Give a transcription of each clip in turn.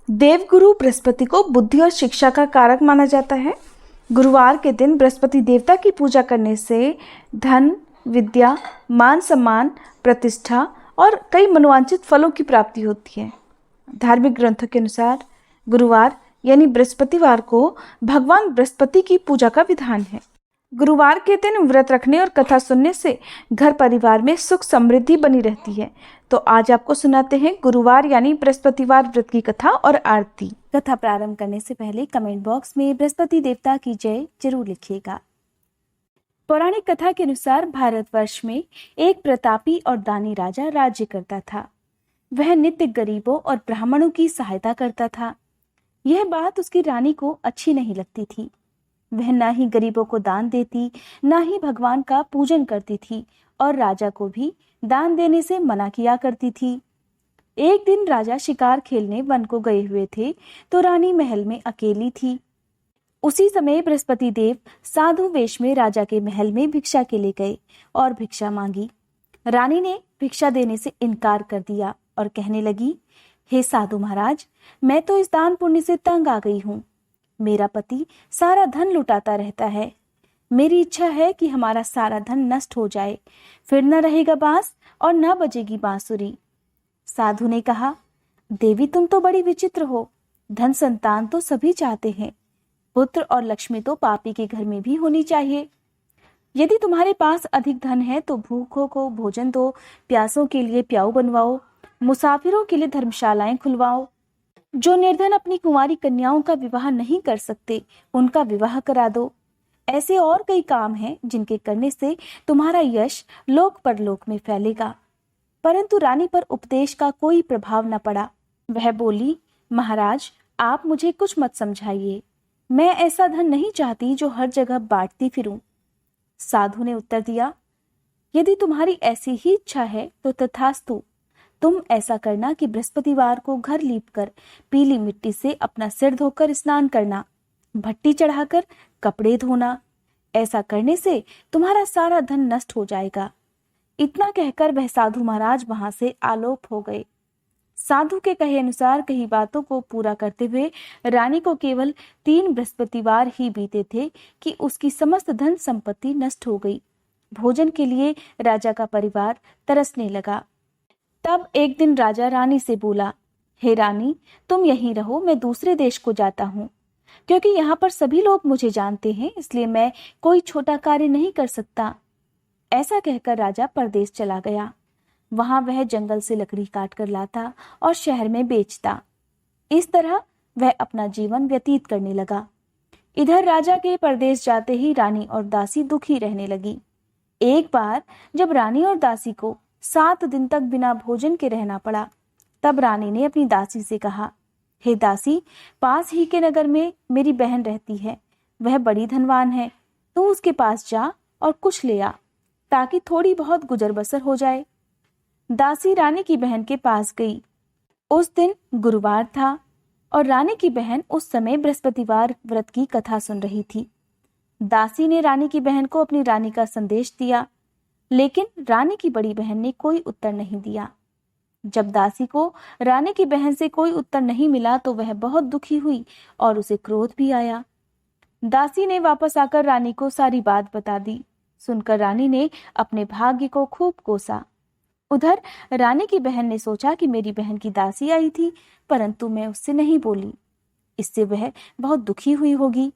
देवगुरु बृहस्पति को बुद्धि और शिक्षा का कारक माना जाता है। गुरुवार के दिन बृहस्पति देवता की पूजा करने से धन, विद्या, मान सम्मान, प्रतिष्ठा और कई मनोवांछित फलों की प्राप्ति होती है। धार्मिक ग्रंथों के अनुसार गुरुवार यानी बृहस्पतिवार को भगवान बृहस्पति की पूजा का विधान है। गुरुवार के दिन व्रत रखने और कथा सुनने से घर परिवार में सुख समृद्धि बनी रहती है। तो आज आपको सुनाते हैं गुरुवार यानी बृहस्पतिवार व्रत की कथा और आरती। कथा प्रारंभ करने से पहले कमेंट बॉक्स में बृहस्पति देवता की जय जरूर लिखिएगा। पौराणिक कथा के अनुसार भारतवर्ष में एक प्रतापी और दानी राजा राज्य करता था। वह नित्य गरीबों और ब्राह्मणों की सहायता करता था। यह बात उसकी रानी को अच्छी नहीं लगती थी। वह ना ही गरीबों को दान देती, ना ही भगवान का पूजन करती थी और राजा को भी दान देने से मना किया करती थी। एक दिन राजा शिकार खेलने वन को गए हुए थे तो रानी महल में अकेली थी। उसी समय बृहस्पति देव साधु वेश में राजा के महल में भिक्षा के लिए गए और भिक्षा मांगी। रानी ने भिक्षा देने से इनकार कर दिया और कहने लगी, हे साधु महाराज, मैं तो इस दान पुण्य से तंग आ गई हूँ। मेरा पति सारा धन लुटाता रहता है। मेरी इच्छा है कि हमारा सारा धन नष्ट हो जाए, फिर न रहेगा बांस और न बजेगी बांसुरी। साधु ने कहा, देवी तुम तो बड़ी विचित्र हो। धन संतान तो सभी चाहते हैं। पुत्र और लक्ष्मी तो पापी के घर में भी होनी चाहिए। यदि तुम्हारे पास अधिक धन है तो भूखों को भोजन दो, प्यासों के लिए प्याऊ बनवाओ, मुसाफिरों के लिए धर्मशालाएं खुलवाओ। जो निर्धन अपनी कुंवारी कन्याओं का विवाह नहीं कर सकते, उनका विवाह करा दो। ऐसे और कई काम हैं जिनके करने से तुम्हारा यश लोक परलोक में फैलेगा। परंतु रानी पर उपदेश का कोई प्रभाव न पड़ा। वह बोली, महाराज, आप मुझे कुछ मत समझाइए। मैं ऐसा धन नहीं चाहती जो हर जगह बांटती फिरूं। साधु ने उत्तर दिया, यदि तुम्हारी ऐसी ही इच्छा है तो तथास्तु। तुम ऐसा करना कि बृहस्पतिवार को घर लीपकर पीली मिट्टी से अपना सिर धोकर स्नान करना, भट्टी चढ़ाकर कपड़े धोना। ऐसा करने से तुम्हारा सारा धन नष्ट हो जाएगा। इतना कहकर वह साधु महाराज वहां से आलोप हो गए। साधु के कहे अनुसार कई बातों को पूरा करते हुए रानी को केवल 3 बृहस्पतिवार ही बीते थे कि उसकी समस्त धन संपत्ति नष्ट हो गई। भोजन के लिए राजा का परिवार तरसने लगा। तब एक दिन राजा रानी से बोला, हे रानी, तुम यहीं रहो, मैं दूसरे देश को जाता हूँ। क्योंकि यहाँ पर सभी लोग मुझे जानते हैं, इसलिए मैं कोई छोटा कार्य नहीं कर सकता। ऐसा कहकर राजा परदेश चला गया। वहां वह जंगल से लकड़ी काट कर लाता और शहर में बेचता। इस तरह वह अपना जीवन व्यतीत करने लगा। इधर राजा के परदेश जाते ही रानी और दासी दुखी रहने लगी। एक बार जब रानी और दासी को 7 दिन तक बिना भोजन के रहना पड़ा, तब रानी ने अपनी दासी से कहा, हे दासी, पास ही के नगर में मेरी बहन रहती है। वह बड़ी धनवान है। तू उसके पास जा और कुछ ले आ, ताकि थोड़ी बहुत गुजर बसर हो जाए। दासी रानी की बहन के पास गई। उस दिन गुरुवार था और रानी की बहन उस समय बृहस्पतिवार व्रत की कथा सुन रही थी। दासी ने रानी की बहन को अपनी रानी का संदेश दिया, लेकिन रानी की बड़ी बहन ने कोई उत्तर नहीं दिया। जब दासी को रानी की बहन से कोई उत्तर नहीं मिला तो वह बहुत दुखी हुई और उसे क्रोध भी आया। दासी ने वापस आकर रानी को सारी बात बता दी। सुनकर रानी ने अपने भाग्य को खूब कोसा। उधर रानी की बहन ने सोचा कि मेरी बहन की दासी आई थी, परंतु मैं उससे नहीं बोली, इससे वह बहुत दुखी हुई होगी।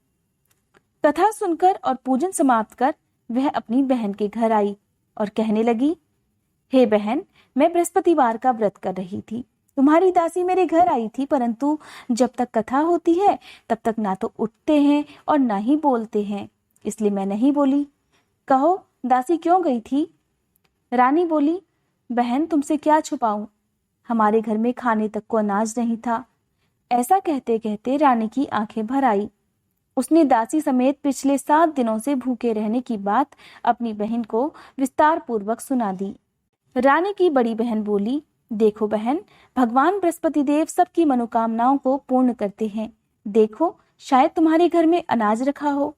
कथा सुनकर और पूजन समाप्त कर वह अपनी बहन के घर आई और कहने लगी, हे बहन, मैं बृहस्पतिवार का व्रत कर रही थी। तुम्हारी दासी मेरे घर आई थी, परंतु जब तक कथा होती है तब तक ना तो उठते हैं और ना ही बोलते हैं, इसलिए मैं नहीं बोली। कहो, दासी क्यों गई थी? रानी बोली, बहन, तुमसे क्या छुपाऊं, हमारे घर में खाने तक को अनाज नहीं था। ऐसा कहते कहते रानी की आंखें भर आई। उसने दासी समेत पिछले 7 दिनों से भूखे रहने की बात अपनी बहन को विस्तार पूर्वक सुना दी। रानी की बड़ी बहन बोली, देखो बहन, भगवान बृहस्पति देव सबकी मनोकामनाओं को पूर्ण करते हैं। देखो, शायद तुम्हारे घर में अनाज रखा हो।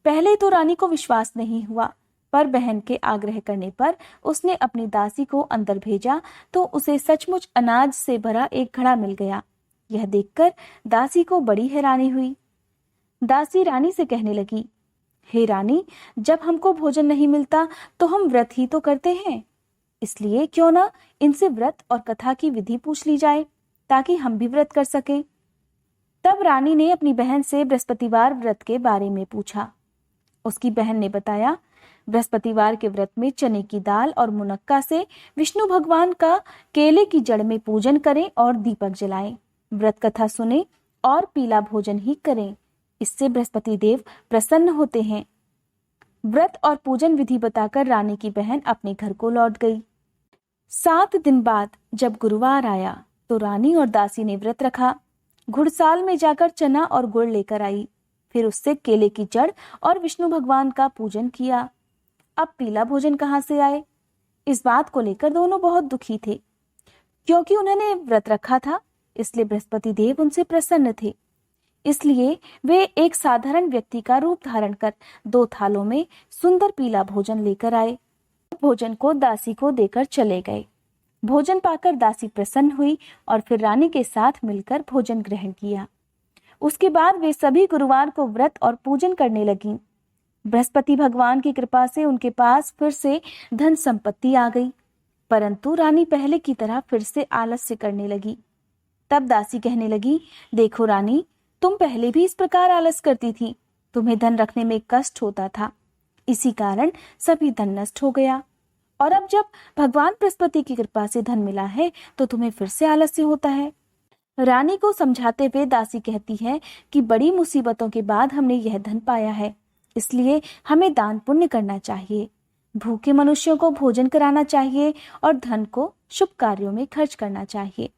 पहले तो रानी को विश्वास नहीं हुआ, पर बहन के आग्रह करने पर उसने अपनी दासी को अंदर भेजा तो उसे सचमुच अनाज से भरा एक घड़ा मिल गया। यह देखकर दासी को बड़ी हैरानी हुई। दासी रानी से कहने लगी, हे रानी, जब हमको भोजन नहीं मिलता तो हम व्रत ही तो करते हैं, इसलिए क्यों ना इनसे व्रत और कथा की विधि पूछ ली जाए ताकि हम भी व्रत कर सकें। तब रानी ने अपनी बहन से बृहस्पतिवार व्रत के बारे में पूछा। उसकी बहन ने बताया, बृहस्पतिवार के व्रत में चने की दाल और मुनक्का से विष्णु भगवान का केले की जड़ में पूजन करें और दीपक जलाएं, व्रत कथा सुने और पीला भोजन ही करें, इससे बृहस्पति देव प्रसन्न होते हैं। व्रत और पूजन विधि बताकर रानी की बहन अपने घर को लौट गई। 7 दिन बाद जब गुरुवार आया तो रानी और दासी ने व्रत रखा। घुड़साल में जाकर चना और गुड़ लेकर आई, फिर उससे केले की जड़ और विष्णु भगवान का पूजन किया। अब पीला भोजन कहाँ से आए? इस बात को लेकर दोनों बहुत दुखी थे। क्योंकि उन्होंने व्रत रखा था, इसलिए बृहस्पति देव उनसे प्रसन्न थे। इसलिए वे एक साधारण व्यक्ति का रूप धारण कर 2 थालों में सुंदर पीला भोजन लेकर आए। भोजन को दासी को देकर चले गए। भोजन पाकर दासी प्रसन्न हुई और फिर रानी के साथ मिलकर भोजन ग्रहण किया। उसके बाद वे सभी गुरुवार को व्रत और पूजन करने लगीं। बृहस्पति भगवान की कृपा से उनके पास फिर से धन संपत्ति आ गई, परंतु रानी पहले की तरह फिर से आलस्य करने लगी। तब दासी कहने लगी, देखो रानी, तुम पहले भी इस प्रकार आलस करती थी, तुम्हें धन रखने में कष्ट होता था, इसी कारण सभी धन नष्ट हो गया, और अब जब भगवान बृहस्पति की कृपा से धन मिला है तो तुम्हें फिर से आलस्य होता है। रानी को समझाते हुए दासी कहती है कि बड़ी मुसीबतों के बाद हमने यह धन पाया है, इसलिए हमें दान पुण्य करना चाहिए, भूखे मनुष्यों को भोजन कराना चाहिए और धन को शुभ कार्यों में खर्च करना चाहिए,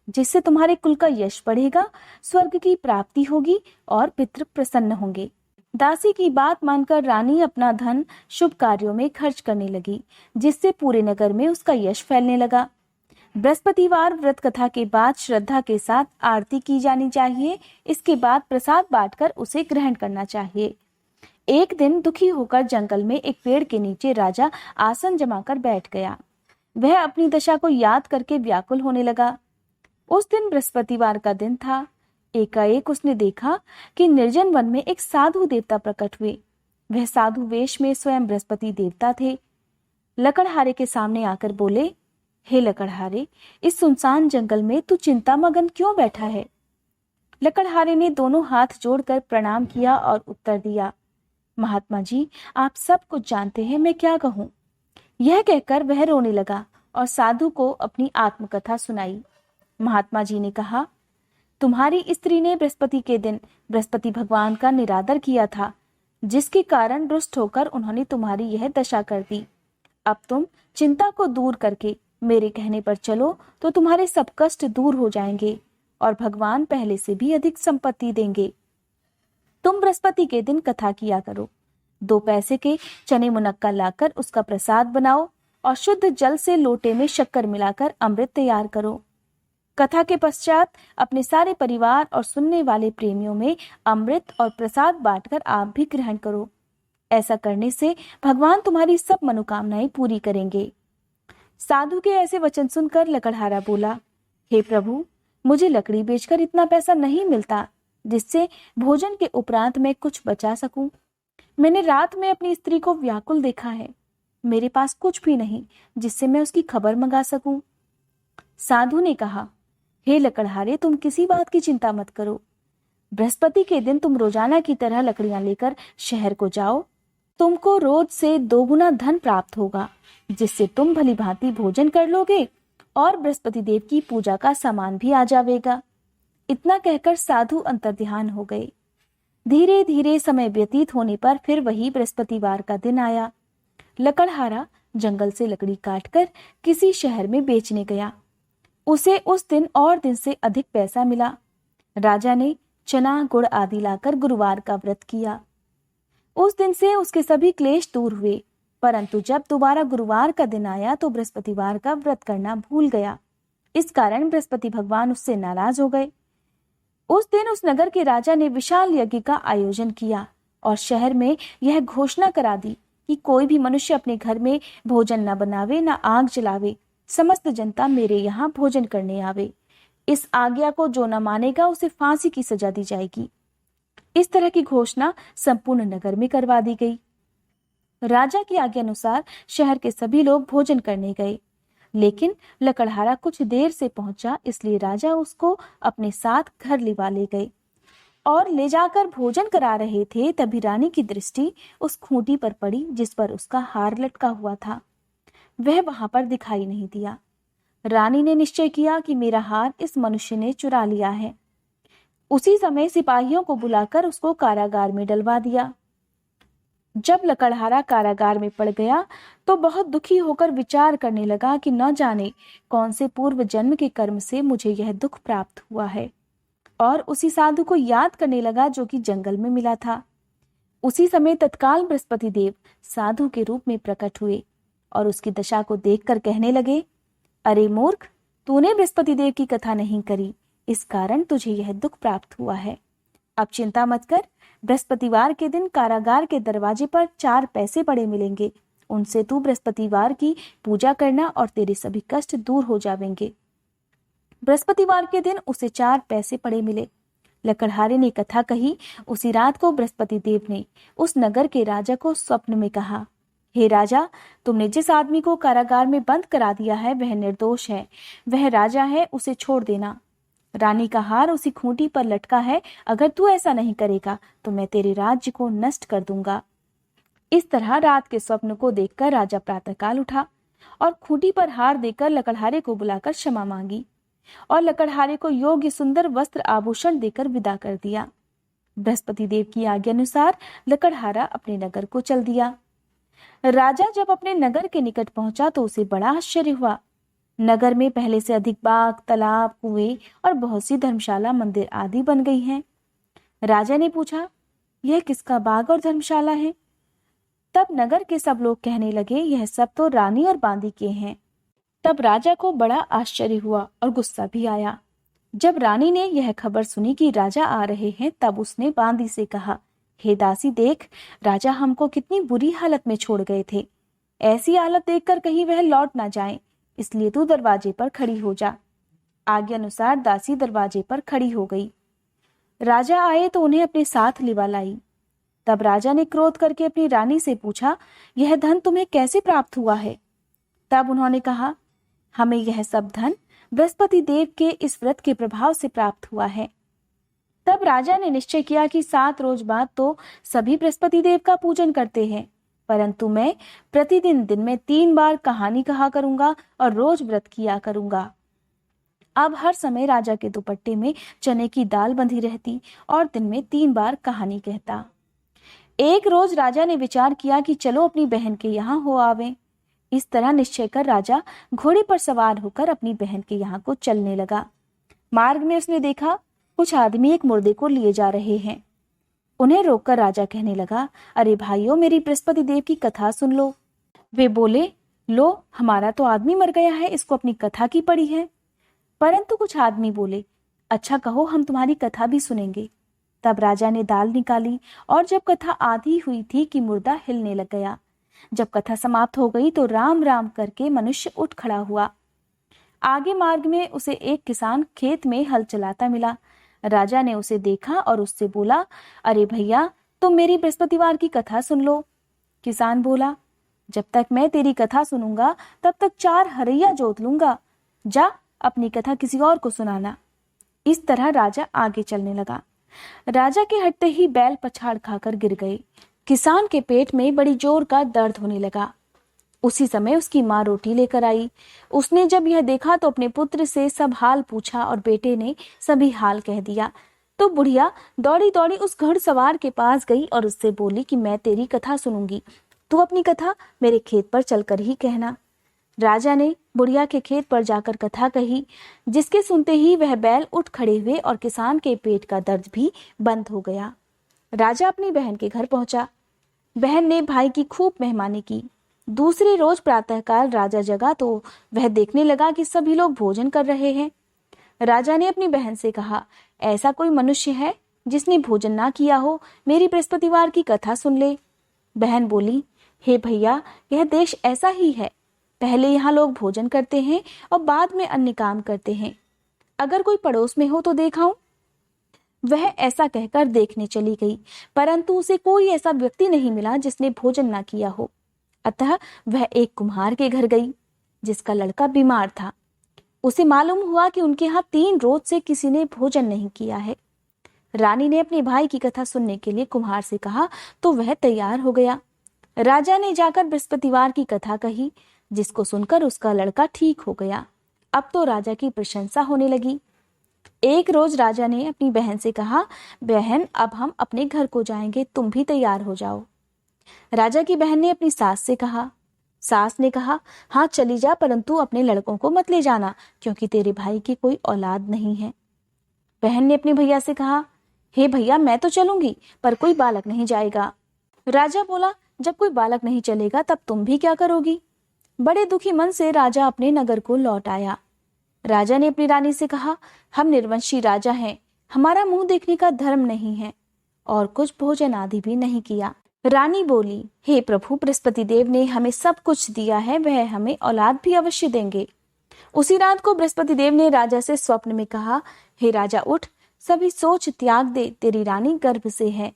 जिससे तुम्हारे कुल का यश बढ़ेगा, स्वर्ग की प्राप्ति होगी और पितृ प्रसन्न होंगे। दासी की बात मानकर रानी अपना धन शुभ कार्यों में खर्च करने लगी, जिससे पूरे नगर में उसका यश फैलने लगा। बृहस्पतिवार व्रत कथा के बाद श्रद्धा के साथ आरती की जानी चाहिए। इसके बाद प्रसाद बांटकर उसे ग्रहण करना चाहिए। एक दिन दुखी होकर जंगल में एक पेड़ के नीचे राजा आसन जमाकर बैठ गया। वह अपनी दशा को याद करके व्याकुल होने लगा। उस दिन बृहस्पतिवार का दिन था। एकाएक उसने देखा कि निर्जन वन में एक साधु देवता प्रकट हुए। वह साधु वेश में स्वयं बृहस्पति देवता थे। लकड़हारे के सामने आकर बोले, हे लकड़हारे, इस सुनसान जंगल में तू चिंतामग्न क्यों बैठा है? लकड़हारे ने दोनों हाथ जोड़कर प्रणाम किया और उत्तर दिया, महात्मा जी, आप सब कुछ जानते हैं, मैं क्या कहूँ। यह कहकर वह रोने लगा और साधु को अपनी आत्मकथा सुनाई। महात्मा जी ने कहा, तुम्हारी स्त्री ने बृहस्पति के दिन बृहस्पति भगवान का निरादर किया था, जिसके कारण रुष्ट होकर उन्होंने तुम्हारी यह दशा कर दी। अब तुम चिंता को दूर करके मेरे कहने पर चलो तो तुम्हारे सब कष्ट दूर हो जाएंगे और भगवान पहले से भी अधिक संपत्ति देंगे। तुम बृहस्पति के दिन कथा किया करो। 2 पैसे के चने मुनक्का लाकर उसका प्रसाद बनाओ और शुद्ध जल से लोटे में शक्कर मिलाकर अमृत तैयार करो। कथा के पश्चात अपने सारे परिवार और सुनने वाले प्रेमियों में अमृत और प्रसाद बांटकर आप भी ग्रहण करो। ऐसा करने से भगवान तुम्हारी सब मनोकामनाएं पूरी करेंगे। साधु के ऐसे वचन सुनकर लकड़हारा बोला, हे प्रभु, मुझे लकड़ी बेचकर इतना पैसा नहीं मिलता जिससे भोजन के उपरांत मैं कुछ बचा सकूं। मैंने रात में अपनी स्त्री को व्याकुल देखा है। मेरे पास कुछ भी नहीं जिससे मैं उसकी खबर मंगा सकूं। साधु ने कहा, हे लकड़हारे, तुम किसी बात की चिंता मत करो। बृहस्पति के दिन तुम रोजाना की तरह लकड़ियां लेकर शहर को जाओ। तुमको रोज से 2 गुना धन प्राप्त होगा, जिससे तुम भली भांति भोजन कर लोगे और बृहस्पति देव की पूजा का सामान भी आ जाएगा। इतना कहकर साधु अंतर्ध्यान हो गए। धीरे धीरे समय व्यतीत होने पर फिर वही बृहस्पतिवार का दिन आया। लकड़हारा जंगल से लकड़ी काटकर किसी शहर में बेचने गया। उसे उस दिन और दिन से अधिक पैसा मिला। राजा ने चना गुड़ आदि लाकर गुरुवार का व्रत किया। उस दिन से उसके सभी क्लेश दूर हुए, परंतु जब दोबारा गुरुवार का दिन आया तो बृहस्पतिवार का व्रत करना भूल गया। इस कारण बृहस्पति भगवान उससे नाराज हो गए। उस दिन उस नगर के राजा ने विशाल यज्ञ का आयोजन किया और शहर में यह घोषणा करा दी कि कोई भी मनुष्य अपने घर में भोजन न बनावे, न आग जलावे। समस्त जनता मेरे यहाँ भोजन करने आवे। इस आज्ञा को जो न मानेगा उसे फांसी की सजा दी जाएगी। इस तरह की घोषणा संपूर्ण नगर में करवा दी गई। राजा की आज्ञा अनुसार शहर के सभी लोग भोजन करने गए, लेकिन लकड़हारा कुछ देर से पहुंचा, इसलिए राजा उसको अपने साथ घर लिवा ले गए और ले जाकर भोजन करा रहे थे। तभी रानी की दृष्टि उस खूंटी पर पड़ी जिस पर उसका हार लटका हुआ था। वह वहां पर दिखाई नहीं दिया। रानी ने निश्चय किया कि मेरा हार इस मनुष्य ने चुरा लिया है। उसी समय सिपाहियों को बुलाकर उसको कारागार में डलवा दिया। जब लकड़हारा कारागार में पड़ गया तो बहुत दुखी होकर विचार करने लगा कि न जाने कौन से पूर्व जन्म के कर्म से मुझे यह दुख प्राप्त हुआ है, और उसी साधु को याद करने लगा जो कि जंगल में मिला था। उसी समय तत्काल बृहस्पति देव साधु के रूप में प्रकट हुए और उसकी दशा को देखकर कहने लगे, अरे मूर्ख, तूने बृहस्पति देव की कथा नहीं करी, इस कारण तुझे यह दुख प्राप्त हुआ है। अब चिंता मत कर, बृहस्पतिवार के दिन कारागार के दरवाजे पर 4 पैसे पड़े मिलेंगे। उनसे तू बृहस्पतिवार की पूजा करना और तेरे सभी कष्ट दूर हो जाएंगे। बृहस्पतिवार के दिन उसे 4 पैसे पड़े मिले। लकड़हारे ने कथा कही। उसी रात को बृहस्पति देव ने उस नगर के राजा को स्वप्न में कहा, हे राजा, तुमने जिस आदमी को कारागार में बंद करा दिया है वह निर्दोष है, वह राजा है, उसे छोड़ देना। रानी का हार उसी खूंटी पर लटका है, अगर तू ऐसा नहीं करेगा तो मैं तेरे राज्य को नष्ट कर दूंगा। इस तरह रात के स्वप्न को देखकर राजा प्रातःकाल उठा और खूंटी पर हार देकर लकड़हारे को बुलाकर क्षमा मांगी और लकड़हारे को योग्य सुंदर वस्त्र आभूषण देकर विदा कर दिया। बृहस्पति देव की आज्ञा अनुसार लकड़हारा अपने नगर को चल दिया। राजा जब अपने नगर के निकट पहुंचा तो उसे बड़ा आश्चर्य हुआ। नगर में पहले से अधिक बाग, तालाब, कुएं और बहुत सी धर्मशाला, मंदिर आदि बन गई हैं। राजा ने पूछा, यह किसका बाग और धर्मशाला है? तब नगर के सब लोग कहने लगे, यह सब तो रानी और बांदी के हैं। तब राजा को बड़ा आश्चर्य हुआ और गुस्सा भी आया। जब रानी ने यह खबर सुनी कि राजा आ रहे हैं, तब उसने बांदी से कहा, हे दासी, देख, राजा हमको कितनी बुरी हालत में छोड़ गए थे। ऐसी हालत देखकर कहीं वह लौट ना जाए, इसलिए तू दरवाजे पर खड़ी हो जा। आज्ञा अनुसार दासी दरवाजे पर खड़ी हो गई। राजा आए तो उन्हें अपने साथ लिवा लाई। तब राजा ने क्रोध करके अपनी रानी से पूछा, यह धन तुम्हें कैसे प्राप्त हुआ है? तब उन्होंने कहा, हमें यह सब धन बृहस्पति देव के इस व्रत के प्रभाव से प्राप्त हुआ है। तब राजा ने निश्चय किया कि 7 रोज बाद तो सभी बृहस्पति देव का पूजन करते हैं, परंतु मैं प्रतिदिन दिन में 3 बार कहानी कहा करूंगा और रोज व्रत किया करूंगा। अब हर समय राजा के दुपट्टे में चने की दाल बंधी रहती और दिन में 3 बार कहानी कहता। एक रोज राजा ने विचार किया कि चलो अपनी बहन के यहाँ हो आवे। इस तरह निश्चय कर राजा घोड़े पर सवार होकर अपनी बहन के यहाँ को चलने लगा। मार्ग में उसने देखा कुछ आदमी एक मुर्दे को लिए जा रहे हैं। उन्हें रोककर राजा कहने लगा, अरे भाइयों, मेरी बृहस्पति देव की कथा सुन लो। वे बोले, लो, हमारा तो आदमी मर गया है, इसको अपनी कथा की पड़ी है। परंतु कुछ आदमी बोले, अच्छा कहो, हम तुम्हारी कथा भी सुनेंगे। तब राजा ने दाल निकाली और जब कथा आधी हुई थी कि मुर्दा हिलने लग गया। जब कथा समाप्त हो गई तो राम राम करके मनुष्य उठ खड़ा हुआ। आगे मार्ग में उसे एक किसान खेत में हल चलाता मिला। राजा ने उसे देखा और उससे बोला, अरे भैया, तुम मेरी बृहस्पतिवार की कथा सुन लो। किसान बोला, जब तक मैं तेरी कथा सुनूंगा तब तक 4 हरैया जोत लूंगा। जा, अपनी कथा किसी और को सुनाना। इस तरह राजा आगे चलने लगा। राजा के हटते ही बैल पछाड़ खाकर गिर गए। किसान के पेट में बड़ी जोर का दर्द होने लगा। उसी समय उसकी माँ रोटी लेकर आई। उसने जब यह देखा तो अपने पुत्र से सब हाल पूछा और बेटे ने सभी हाल कह दिया। तो बुढ़िया दौड़ी दौड़ी उस घुड़सवार के पास गई और उससे बोली कि मैं तेरी कथा सुनूंगी, तू अपनी कथा मेरे खेत पर चलकर ही कहना। राजा ने बुढ़िया के खेत पर जाकर कथा कही, जिसके सुनते ही वह बैल उठ खड़े हुए और किसान के पेट का दर्द भी बंद हो गया। राजा अपनी बहन के घर पहुंचा। बहन ने भाई की खूब मेहमानी की। दूसरे रोज प्रातःकाल राजा जगा तो वह देखने लगा कि सभी लोग भोजन कर रहे हैं। राजा ने अपनी बहन से कहा, ऐसा कोई मनुष्य है जिसने भोजन ना किया हो? मेरी बृहस्पतिवार की कथा सुन ले। बहन बोली, हे भैया, यह देश ऐसा ही है। पहले यहाँ लोग भोजन करते हैं और बाद में अन्य काम करते हैं। अगर कोई पड़ोस में हो तो देखाऊं। वह ऐसा कहकर देखने चली गई, परंतु उसे कोई ऐसा व्यक्ति नहीं मिला जिसने भोजन ना किया हो। अतः वह एक कुम्हार के घर गई जिसका लड़का बीमार था। उसे मालूम हुआ कि उनके यहाँ 3 रोज से किसी ने भोजन नहीं किया है। रानी ने अपने भाई की कथा सुनने के लिए कुम्हार से कहा तो वह तैयार हो गया। राजा ने जाकर बृहस्पतिवार की कथा कही, जिसको सुनकर उसका लड़का ठीक हो गया। अब तो राजा की प्रशंसा होने लगी। एक रोज राजा ने अपनी बहन से कहा, बहन अब हम अपने घर को जाएंगे, तुम भी तैयार हो जाओ। राजा की बहन ने अपनी सास से कहा। सास ने कहा, हाँ चली जा, परंतु अपने लड़कों को मत ले जाना, क्योंकि तेरे भाई की कोई औलाद नहीं है। बहन ने अपने भैया से कहा, हे भैया मैं तो चलूंगी, पर कोई बालक नहीं जाएगा। राजा बोला, जब कोई बालक नहीं चलेगा तब तुम भी क्या करोगी। बड़े दुखी मन से राजा अपने नगर को लौट आया। राजा ने अपनी रानी से कहा, हम निर्वंशी राजा हैं, हमारा मुंह देखने का धर्म नहीं है, और कुछ भोजन आदि भी नहीं किया। रानी बोली, हे प्रभु, बृहस्पति देव ने हमें सब कुछ दिया है, वह हमें औलाद भी अवश्य देंगे। उसी रात को बृहस्पति देव ने राजा से स्वप्न में कहा, हे राजा उठ, सभी सोच त्याग दे, तेरी रानी गर्भ से है।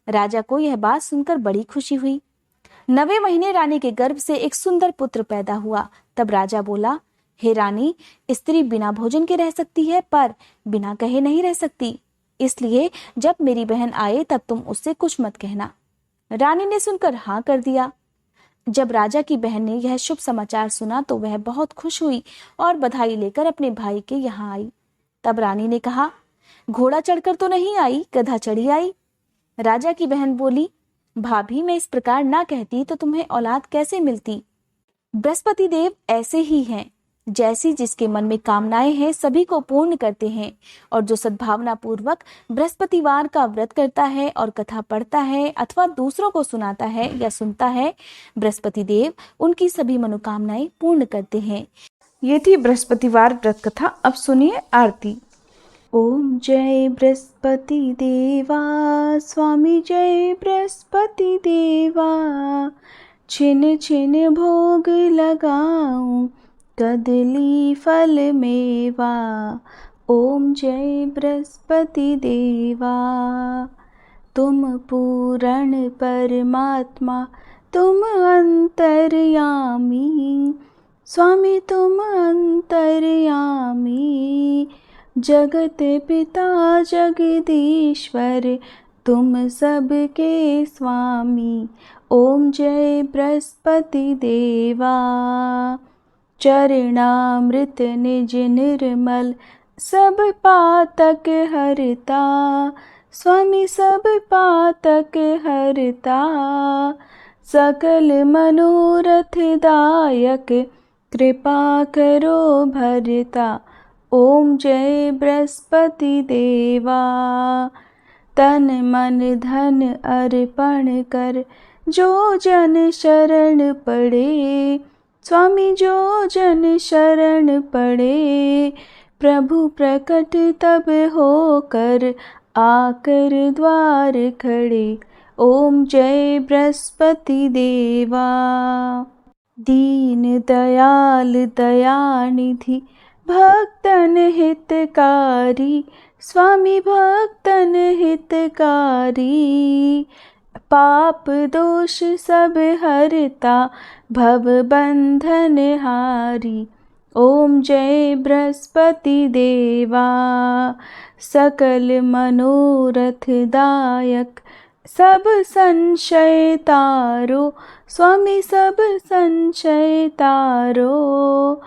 राजा को यह बात सुनकर बड़ी खुशी हुई। 9वें महीने रानी के गर्भ से एक सुंदर पुत्र पैदा हुआ। तब राजा बोला, हे रानी, स्त्री बिना भोजन के रह सकती है, पर बिना कहे नहीं रह सकती, इसलिए जब मेरी बहन आए तब तुम उससे कुछ मत कहना। रानी ने सुनकर हाँ कर दिया। जब राजा की बहन ने यह शुभ समाचार सुना तो वह बहुत खुश हुई और बधाई लेकर अपने भाई के यहाँ आई। तब रानी ने कहा, घोड़ा चढ़कर तो नहीं आई, गधा चढ़ी आई। राजा की बहन बोली, भाभी मैं इस प्रकार ना कहती तो तुम्हें औलाद कैसे मिलती। बृहस्पति देव ऐसे ही हैं, जैसी जिसके मन में कामनाएं हैं सभी को पूर्ण करते हैं, और जो सद्भावना पूर्वक बृहस्पतिवार का व्रत करता है और कथा पढ़ता है अथवा दूसरों को सुनाता है या सुनता है, बृहस्पति देव उनकी सभी मनोकामनाएं पूर्ण करते हैं। ये थी बृहस्पतिवार व्रत कथा। अब सुनिए आरती। ओम जय बृहस्पति देवा, स्वामी जय बृहस्पति देवा, छिन छिन भोग लगाऊं, कदली फल मेवा। ओम जय बृहस्पति देवा, तुम पूर्ण परमात्मा, तुम अंतर्यामी, स्वामी तुम अंतर्यामी, जगत पिता जगदीश्वर, तुम सबके स्वामी। ओम जय बृहस्पति देवा, चरणामृत निज निर्मल, सब पातक हरता, स्वामी सब पातक हरता, सकल मनोरथ दायक, कृपा करो भरता। ओम जय बृहस्पति देवा, तन मन धन अर्पण कर, जो जन शरण पड़े, स्वामी जो जन शरण पड़े, प्रभु प्रकट तब होकर, आकर द्वार खड़े। ओम जय बृहस्पति देवा, दीन दयाल दयानिधि, भक्तन हितकारी, स्वामी भक्तन हितकारी, पाप दोष सब हरता, भव बंधन हारी। ओम जय बृहस्पति देवा, सकल मनोरथ दायक, सब संशय तारो, स्वामी सब संशय तारो,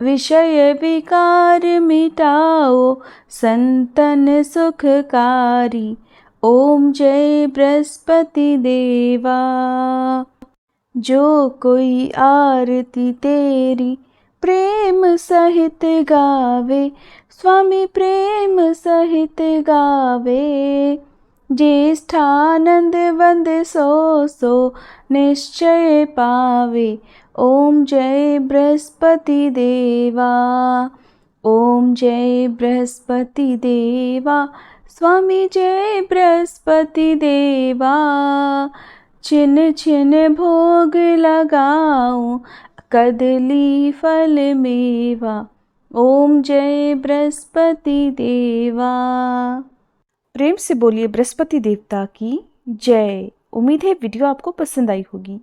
विषय विकार मिटाओ, संतन सुखकारी। ओम जय बृहस्पति देवा, जो कोई आरती तेरी प्रेम सहित गावे, स्वामी प्रेम सहित गावे, ज्येष्ठानंद वंद सो सो निश्चय पावे। ओम जय बृहस्पति देवा, ओम जय बृहस्पति देवा, स्वामी जय बृहस्पति देवा, छिन छिन भोग लगाऊं, कदली फल मेवा। ओम जय बृहस्पति देवा। प्रेम से बोलिए बृहस्पति देवता की जय। उम्मीद है वीडियो आपको पसंद आई होगी।